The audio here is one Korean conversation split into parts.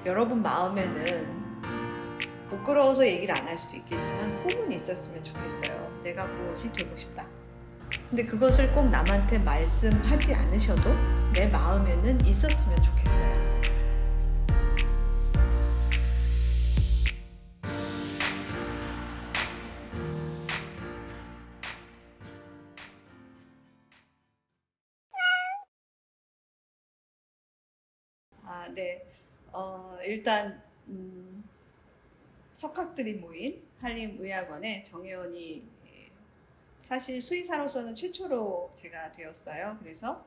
여러분 마음에는 부끄러워서 얘기를 안 할 수도 있겠지만 꿈은 있었으면 좋겠어요. 내가 무엇이 되고 싶다. 근데 그것을 꼭 남한테 말씀하지 않으셔도 내 마음에는 있었으면 좋겠어요. 네. 일단 석학들이 모인 한림의학원의 정혜원이 사실 수의사로서는 최초로 제가 되었어요. 그래서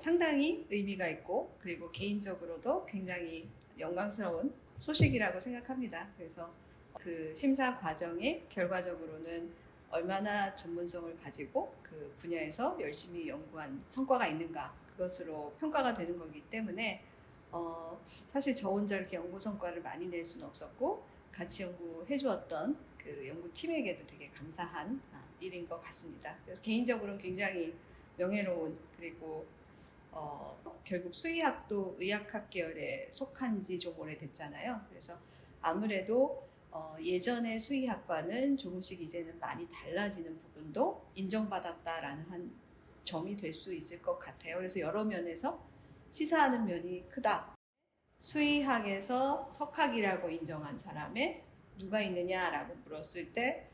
상당히 의미가 있고 그리고 개인적으로도 굉장히 영광스러운 소식이라고 생각합니다. 그래서 그 심사 과정에 결과적으로는 얼마나 전문성을 가지고 그 분야에서 열심히 연구한 성과가 있는가 그것으로 평가가 되는 거기 때문에 사실 저 혼자 이렇게 연구 성과를 많이 낼 수는 없었고 같이 연구해 주었던 그 연구팀에게도 되게 감사한 일인 것 같습니다. 그래서 개인적으로는 굉장히 명예로운 그리고 결국 수의학도 의학학 계열에 속한 지 좀 오래됐잖아요. 그래서 아무래도 예전의 수의학과는 조금씩 이제는 많이 달라지는 부분도 인정받았다라는 한 점이 될 수 있을 것 같아요. 그래서 여러 면에서 시사하는 면이 크다. 수의학에서 석학이라고 인정한 사람에 누가 있느냐라고 물었을 때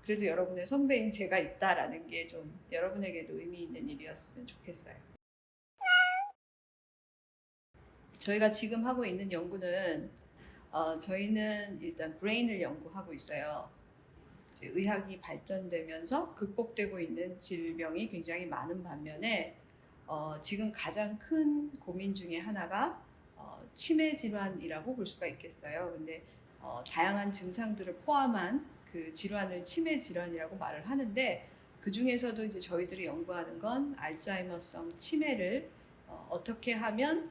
그래도 여러분의 선배인 제가 있다라는 게 좀 여러분에게도 의미 있는 일이었으면 좋겠어요. 저희가 지금 하고 있는 연구는 저희는 일단 브레인을 연구하고 있어요. 이제 의학이 발전되면서 극복되고 있는 질병이 굉장히 많은 반면에 지금 가장 큰 고민 중에 하나가 치매 질환이라고 볼 수가 있겠어요. 근데 다양한 증상들을 포함한 그 질환을 치매 질환이라고 말을 하는데 그 중에서도 이제 저희들이 연구하는 건 알츠하이머성 치매를 어떻게 하면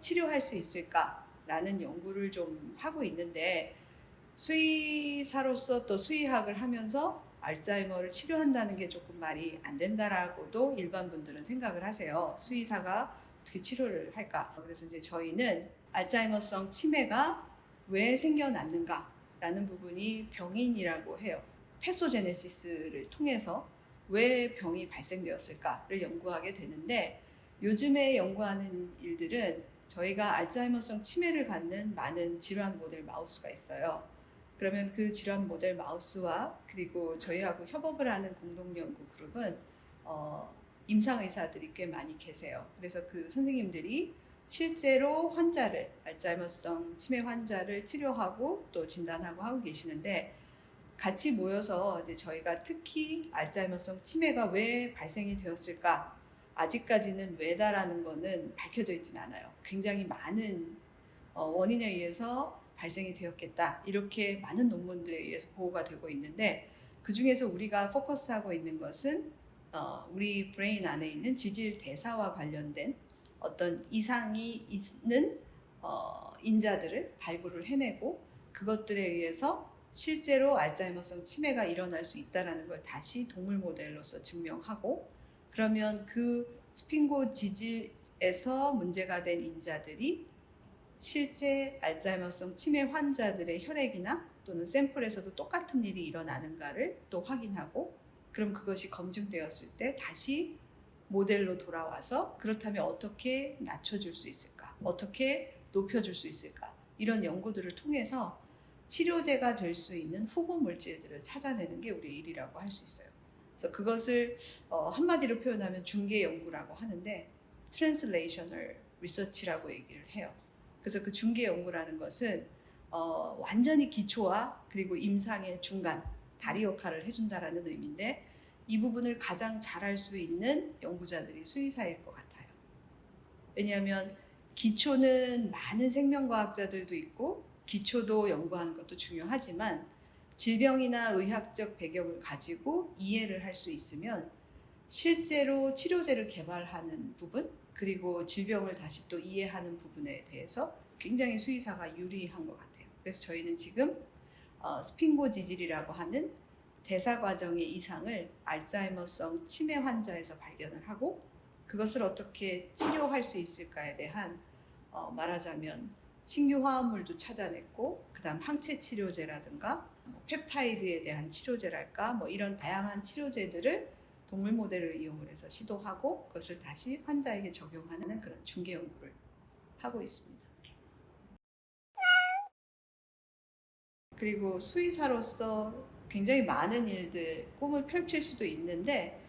치료할 수 있을까라는 연구를 좀 하고 있는데 수의사로서 또 수의학을 하면서 알츠하이머를 치료한다는 게 조금 말이 안 된다라고도 일반 분들은 생각을 하세요. 수의사가 어떻게 치료를 할까? 그래서 이제 저희는 알츠하이머성 치매가 왜 생겨났는가라는 부분이 병인이라고 해요. 패소제네시스를 통해서 왜 병이 발생되었을까를 연구하게 되는데 요즘에 연구하는 일들은 저희가 알츠하이머성 치매를 갖는 많은 질환 모델 마우스가 있어요. 그러면 그 질환 모델 마우스와 그리고 저희하고 협업을 하는 공동 연구 그룹은 임상 의사들이 꽤 많이 계세요. 그래서 그 선생님들이 실제로 환자를 알츠하이머성 치매 환자를 치료하고 또 진단하고 하고 계시는데 같이 모여서 이제 저희가 특히 알츠하이머성 치매가 왜 발생이 되었을까 아직까지는 왜다라는 거는 밝혀져 있진 않아요. 굉장히 많은 원인에 의해서 발생이 되었겠다. 이렇게 많은 논문들에 의해서 보고가 되고 있는데 그 중에서 우리가 포커스하고 있는 것은 우리 브레인 안에 있는 지질 대사와 관련된 어떤 이상이 있는 인자들을 발굴을 해내고 그것들에 의해서 실제로 알츠하이머성 치매가 일어날 수 있다는 걸 다시 동물 모델로서 증명하고 그러면 그 스핑고 지질에서 문제가 된 인자들이 실제 알츠하이머성 치매 환자들의 혈액이나 또는 샘플에서도 똑같은 일이 일어나는가를 또 확인하고 그럼 그것이 검증되었을 때 다시 모델로 돌아와서 그렇다면 어떻게 낮춰줄 수 있을까? 어떻게 높여줄 수 있을까? 이런 연구들을 통해서 치료제가 될 수 있는 후보 물질들을 찾아내는 게 우리의 일이라고 할 수 있어요. 그래서 그것을 한마디로 표현하면 중개 연구라고 하는데 트랜슬레이셔널 리서치라고 얘기를 해요. 그래서 그 중개 연구라는 것은 완전히 기초와 그리고 임상의 중간 다리 역할을 해준다라는 의미인데 이 부분을 가장 잘할 수 있는 연구자들이 수의사일 것 같아요. 왜냐하면 기초는 많은 생명과학자들도 있고 기초도 연구하는 것도 중요하지만 질병이나 의학적 배경을 가지고 이해를 할 수 있으면 실제로 치료제를 개발하는 부분 그리고 질병을 다시 또 이해하는 부분에 대해서 굉장히 수의사가 유리한 것 같아요. 그래서 저희는 지금 스핑고 지질이라고 하는 대사 과정의 이상을 알츠하이머성 치매 환자에서 발견을 하고 그것을 어떻게 치료할 수 있을까에 대한 말하자면 신규 화합물도 찾아냈고, 그다음 항체 치료제라든가 뭐 펩타이드에 대한 치료제랄까 뭐 이런 다양한 치료제들을 동물 모델을 이용을 해서 시도하고 그것을 다시 환자에게 적용하는 그런 중개 연구를 하고 있습니다. 그리고 수의사로서 굉장히 많은 일들, 꿈을 펼칠 수도 있는데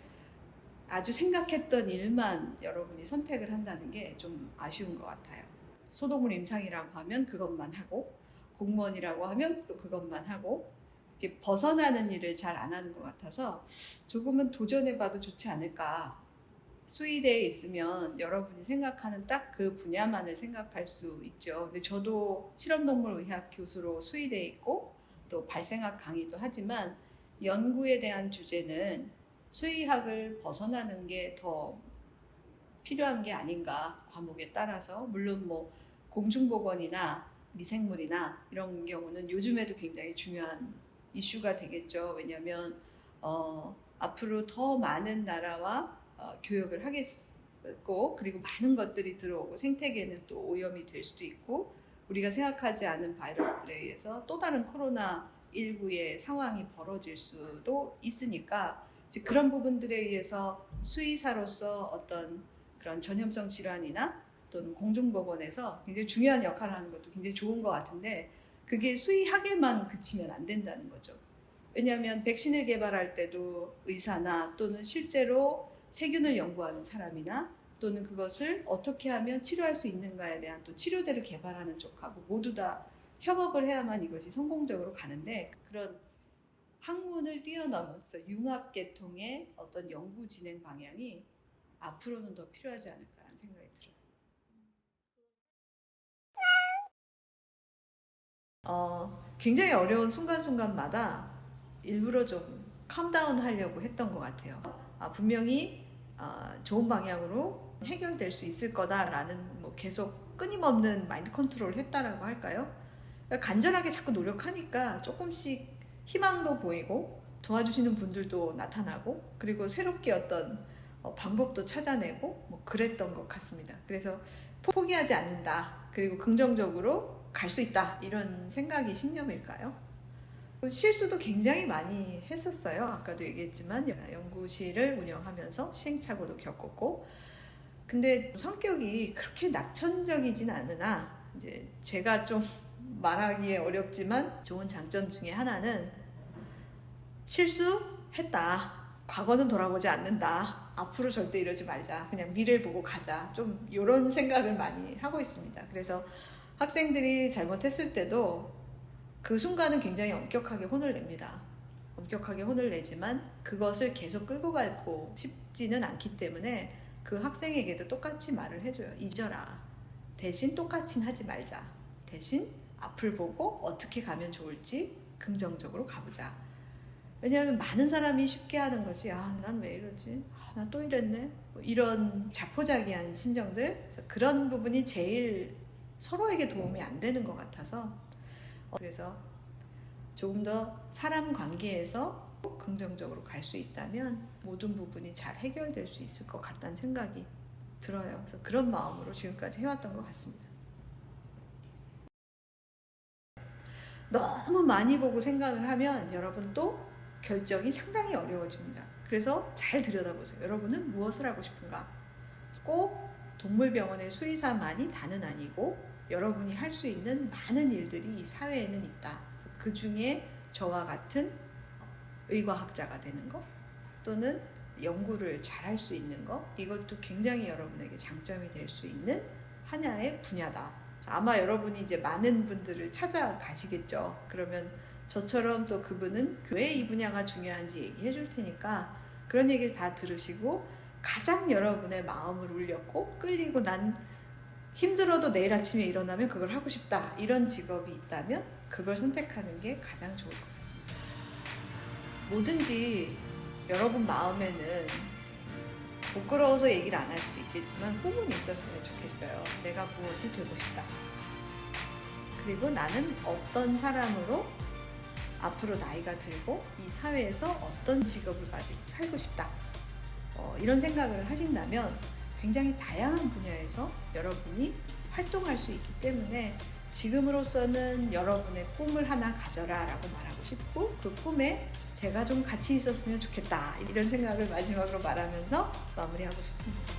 아주 생각했던 일만 여러분이 선택을 한다는 게 좀 아쉬운 것 같아요. 소동물 임상이라고 하면 그것만 하고, 공무원이라고 하면 또 그것만 하고, 이렇게 벗어나는 일을 잘 안 하는 것 같아서 조금은 도전해봐도 좋지 않을까. 수의대에 있으면 여러분이 생각하는 딱 그 분야만을 생각할 수 있죠. 근데 저도 실험동물의학 교수로 수의대에 있고 또 발생학 강의도 하지만 연구에 대한 주제는 수의학을 벗어나는 게 더 필요한 게 아닌가, 과목에 따라서. 물론 뭐 공중보건이나 미생물이나 이런 경우는 요즘에도 굉장히 중요한 이슈가 되겠죠. 왜냐하면 앞으로 더 많은 나라와 교역을 하겠고, 그리고 많은 것들이 들어오고 생태계는 또 오염이 될 수도 있고, 우리가 생각하지 않은 바이러스들에 의해서 또 다른 코로나19의 상황이 벌어질 수도 있으니까, 그런 부분들에 의해서 수의사로서 어떤 그런 전염성 질환이나 또는 공중보건에서 굉장히 중요한 역할을 하는 것도 굉장히 좋은 것 같은데, 그게 수의학에만 그치면 안 된다는 거죠. 왜냐하면 백신을 개발할 때도 의사나 또는 실제로 세균을 연구하는 사람이나 또는 그것을 어떻게 하면 치료할 수 있는가에 대한 또 치료제를 개발하는 쪽하고 모두 다 협업을 해야만 이것이 성공적으로 가는데, 그런 학문을 뛰어넘은 융합계통의 어떤 연구 진행 방향이 앞으로는 더 필요하지 않을까라는 생각이 들어요. 굉장히 어려운 순간순간마다 일부러 좀 캄다운 하려고 했던 것 같아요. 분명히 좋은 방향으로 해결될 수 있을 거다라는 뭐 계속 끊임없는 마인드 컨트롤을 했다라고 할까요? 간절하게 자꾸 노력하니까 조금씩 희망도 보이고 도와주시는 분들도 나타나고, 그리고 새롭게 어떤 방법도 찾아내고 뭐 그랬던 것 같습니다. 그래서 포기하지 않는다, 그리고 긍정적으로 갈 수 있다, 이런 생각이 신념일까요? 실수도 굉장히 많이 했었어요. 아까도 얘기했지만 연구실을 운영하면서 시행착오도 겪었고, 근데 성격이 그렇게 낙천적이진 않으나, 이제 제가 좀 말하기에 어렵지만 좋은 장점 중에 하나는 실수했다, 과거는 돌아보지 않는다, 앞으로 절대 이러지 말자, 그냥 미래를 보고 가자, 좀 이런 생각을 많이 하고 있습니다. 그래서 학생들이 잘못했을 때도 그 순간은 굉장히 엄격하게 혼을 냅니다. 엄격하게 혼을 내지만 그것을 계속 끌고 가고 싶지는 않기 때문에 그 학생에게도 똑같이 말을 해줘요. 잊어라. 대신 똑같이 하지 말자. 대신 앞을 보고 어떻게 가면 좋을지 긍정적으로 가보자. 왜냐하면 많은 사람이 쉽게 하는 것이 난 왜 이러지? 나 또 이랬네? 뭐 이런 자포자기한 심정들, 그래서 그런 부분이 제일 서로에게 도움이 안 되는 것 같아서, 그래서 조금 더 사람 관계에서 긍정적으로 갈 수 있다면 모든 부분이 잘 해결될 수 있을 것 같다는 생각이 들어요. 그래서 그런 마음으로 지금까지 해왔던 것 같습니다. 너무 많이 보고 생각을 하면 여러분 또 결정이 상당히 어려워집니다. 그래서 잘 들여다보세요. 여러분은 무엇을 하고 싶은가? 꼭 동물병원의 수의사만이 다는 아니고 여러분이 할 수 있는 많은 일들이 이 사회에는 있다. 그 중에 저와 같은 의과학자가 되는 것, 또는 연구를 잘할 수 있는 것, 이것도 굉장히 여러분에게 장점이 될 수 있는 하나의 분야다. 아마 여러분이 이제 많은 분들을 찾아가시겠죠. 그러면 저처럼 또 그분은 왜 이 분야가 중요한지 얘기해 줄 테니까 그런 얘기를 다 들으시고 가장 여러분의 마음을 울렸고 끌리고, 난 힘들어도 내일 아침에 일어나면 그걸 하고 싶다, 이런 직업이 있다면 그걸 선택하는 게 가장 좋을 것 같습니다. 뭐든지 여러분 마음에는 부끄러워서 얘기를 안 할 수도 있겠지만 꿈은 있었으면 좋겠어요. 내가 무엇이 되고 싶다. 그리고 나는 어떤 사람으로 앞으로 나이가 들고 이 사회에서 어떤 직업을 가지고 살고 싶다. 이런 생각을 하신다면 굉장히 다양한 분야에서 여러분이 활동할 수 있기 때문에 지금으로서는 여러분의 꿈을 하나 가져라 라고 말하고 싶고, 그 꿈에 제가 좀 같이 있었으면 좋겠다, 이런 생각을 마지막으로 말하면서 마무리하고 싶습니다.